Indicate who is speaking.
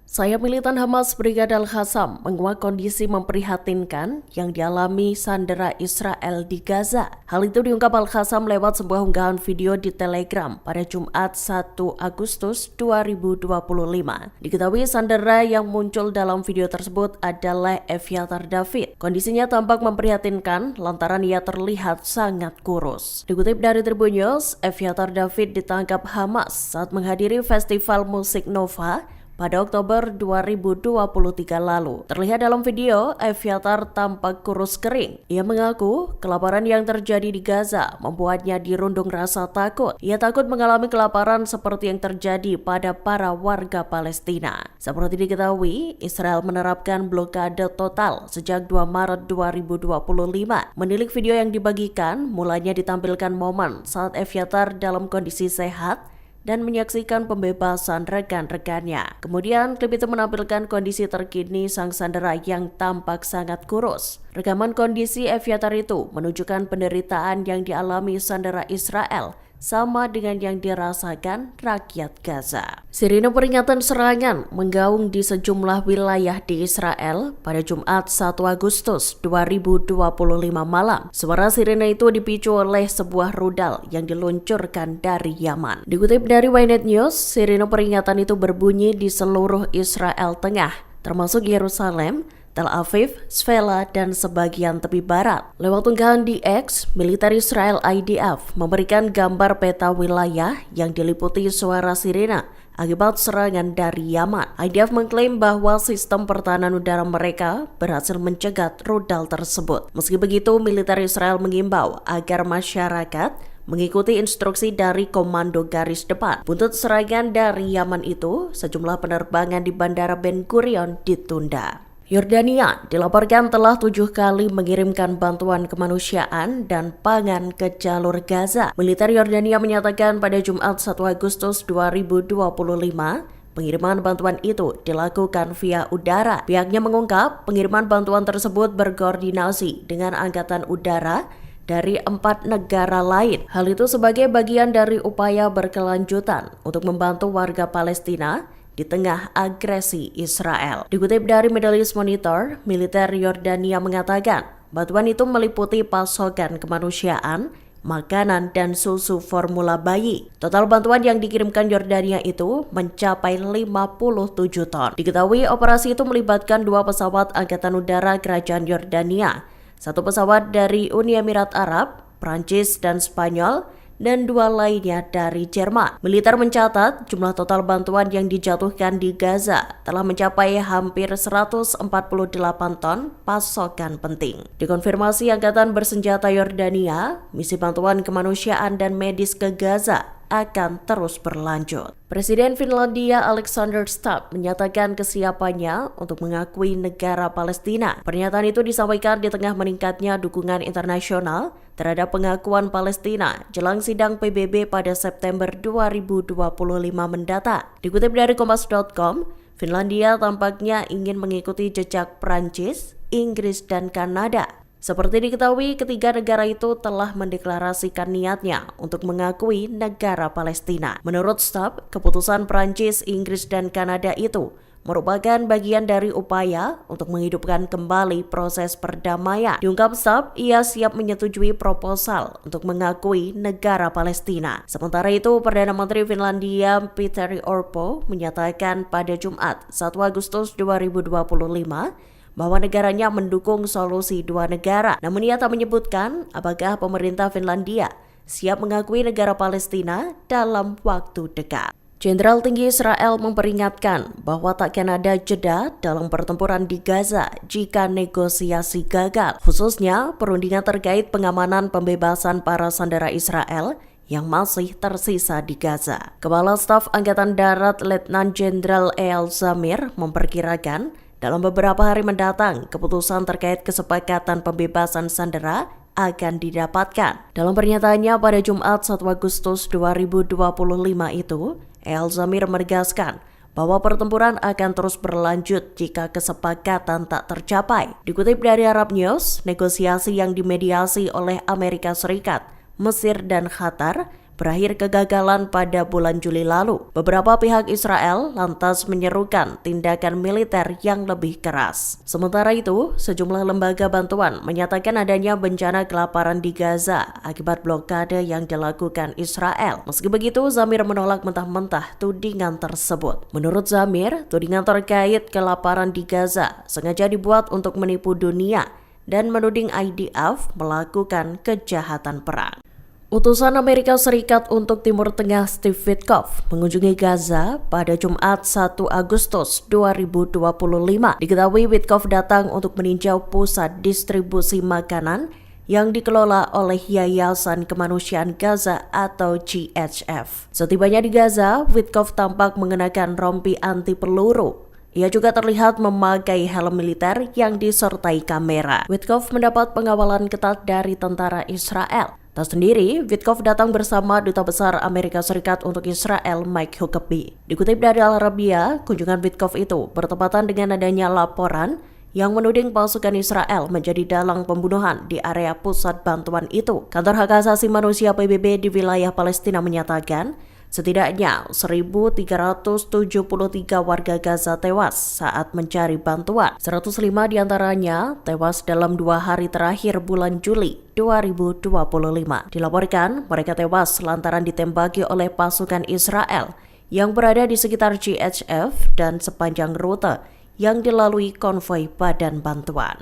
Speaker 1: Sayap militan Hamas Brigada Al-Qassam menguak kondisi memprihatinkan yang dialami sandera Israel di Gaza. Hal itu diungkap Al-Qassam lewat sebuah unggahan video di Telegram pada Jumat 1 Agustus 2025. Diketahui sandera yang muncul dalam video tersebut adalah Evyatar David. Kondisinya tampak memprihatinkan lantaran ia terlihat sangat kurus. Dikutip dari Tribun News, Evyatar David ditangkap Hamas saat menghadiri festival musik Nova pada Oktober 2023 lalu. Terlihat dalam video, Evyatar tampak kurus kering. Ia mengaku kelaparan yang terjadi di Gaza membuatnya dirundung rasa takut. Ia takut mengalami kelaparan seperti yang terjadi pada para warga Palestina. Seperti diketahui, Israel menerapkan blokade total sejak 2 Maret 2025. Menilik video yang dibagikan, mulanya ditampilkan momen saat Evyatar dalam kondisi sehat dan menyaksikan pembebasan rekan-rekannya. Kemudian klip itu menampilkan kondisi terkini sang sandera yang tampak sangat kurus. Rekaman kondisi Evyatar itu menunjukkan penderitaan yang dialami sandera Israel sama dengan yang dirasakan rakyat Gaza. Sirine peringatan serangan menggaung di sejumlah wilayah di Israel pada Jumat 1 Agustus 2025 malam. Suara sirine itu dipicu oleh sebuah rudal yang diluncurkan dari Yaman. Dikutip dari Ynet News, sirine peringatan itu berbunyi di seluruh Israel Tengah, termasuk Yerusalem, Tel Aviv, Sfela, dan sebagian tepi barat. Lewat unggahan di X, militer Israel IDF memberikan gambar peta wilayah yang diliputi suara sirena akibat serangan dari Yaman. IDF mengklaim bahwa sistem pertahanan udara mereka berhasil mencegat rudal tersebut. Meski begitu, militer Israel mengimbau agar masyarakat mengikuti instruksi dari Komando Garis Depan. Buntut serangan dari Yaman itu, sejumlah penerbangan di Bandara Ben Gurion ditunda. Yordania dilaporkan telah 7 kali mengirimkan bantuan kemanusiaan dan pangan ke jalur Gaza. Militer Yordania menyatakan pada Jumat 1 Agustus 2025, pengiriman bantuan itu dilakukan via udara. Pihaknya mengungkap pengiriman bantuan tersebut berkoordinasi dengan Angkatan Udara dari 4 negara lain. Hal itu sebagai bagian dari upaya berkelanjutan untuk membantu warga Palestina di tengah agresi Israel. Dikutip dari Middle East Monitor, militer Yordania mengatakan bantuan itu meliputi pasokan kemanusiaan, makanan, dan susu formula bayi. Total bantuan yang dikirimkan Yordania itu mencapai 57 ton. Diketahui operasi itu melibatkan 2 pesawat Angkatan Udara Kerajaan Yordania, 1 pesawat dari Uni Emirat Arab, Prancis, dan Spanyol, dan 2 lainnya dari Jerman. Militer mencatat jumlah total bantuan yang dijatuhkan di Gaza telah mencapai hampir 148 ton pasokan penting. Dikonfirmasi Angkatan Bersenjata Yordania, misi bantuan kemanusiaan dan medis ke Gaza akan terus berlanjut. Presiden Finlandia Alexander Stubb menyatakan kesiapannya untuk mengakui negara Palestina. Pernyataan itu disampaikan di tengah meningkatnya dukungan internasional terhadap pengakuan Palestina jelang sidang PBB pada September 2025 mendatang. Dikutip dari Kompas.com, Finlandia tampaknya ingin mengikuti jejak Prancis, Inggris, dan Kanada. Seperti diketahui, ketiga negara itu telah mendeklarasikan niatnya untuk mengakui negara Palestina. Menurut Stubb, keputusan Prancis, Inggris, dan Kanada itu merupakan bagian dari upaya untuk menghidupkan kembali proses perdamaian. Diungkap Stubb, ia siap menyetujui proposal untuk mengakui negara Palestina. Sementara itu, Perdana Menteri Finlandia Petteri Orpo menyatakan pada Jumat 1 Agustus 2025 bahwa negaranya mendukung solusi 2 negara. Namun ia tak menyebutkan apakah pemerintah Finlandia siap mengakui negara Palestina dalam waktu dekat. Jenderal tinggi Israel memperingatkan bahwa takkan ada jeda dalam pertempuran di Gaza jika negosiasi gagal, khususnya perundingan terkait pengamanan pembebasan para sandera Israel yang masih tersisa di Gaza. Kepala Staf Angkatan Darat Letnan Jenderal Eyal Zamir memperkirakan dalam beberapa hari mendatang, keputusan terkait kesepakatan pembebasan sandera akan didapatkan. Dalam pernyataannya pada Jumat 1 Agustus 2025 itu, Eyal Zamir menegaskan bahwa pertempuran akan terus berlanjut jika kesepakatan tak tercapai. Dikutip dari Arab News, negosiasi yang dimediasi oleh Amerika Serikat, Mesir, dan Qatar berakhir kegagalan pada bulan Juli lalu. Beberapa pihak Israel lantas menyerukan tindakan militer yang lebih keras. Sementara itu, sejumlah lembaga bantuan menyatakan adanya bencana kelaparan di Gaza akibat blokade yang dilakukan Israel. Meski begitu, Zamir menolak mentah-mentah tudingan tersebut. Menurut Zamir, tudingan terkait kelaparan di Gaza sengaja dibuat untuk menipu dunia dan menuding IDF melakukan kejahatan perang. Utusan Amerika Serikat untuk Timur Tengah Steve Witkoff mengunjungi Gaza pada Jumat 1 Agustus 2025. Diketahui Witkoff datang untuk meninjau pusat distribusi makanan yang dikelola oleh Yayasan Kemanusiaan Gaza atau GHF. Setibanya di Gaza, Witkoff tampak mengenakan rompi anti peluru. Ia juga terlihat memakai helm militer yang disertai kamera. Witkoff mendapat pengawalan ketat dari tentara Israel. Tak sendiri, Witkoff datang bersama Duta Besar Amerika Serikat untuk Israel, Mike Huckabee. Dikutip dari Al Arabiya, kunjungan Witkoff itu bertepatan dengan adanya laporan yang menuding pasukan Israel menjadi dalang pembunuhan di area pusat bantuan itu. Kantor Hak Asasi Manusia PBB di wilayah Palestina menyatakan, setidaknya 1.373 warga Gaza tewas saat mencari bantuan. 105 diantaranya tewas dalam 2 hari terakhir bulan Juli 2025. Dilaporkan mereka tewas lantaran ditembaki oleh pasukan Israel yang berada di sekitar GHF dan sepanjang rute yang dilalui konvoi badan bantuan.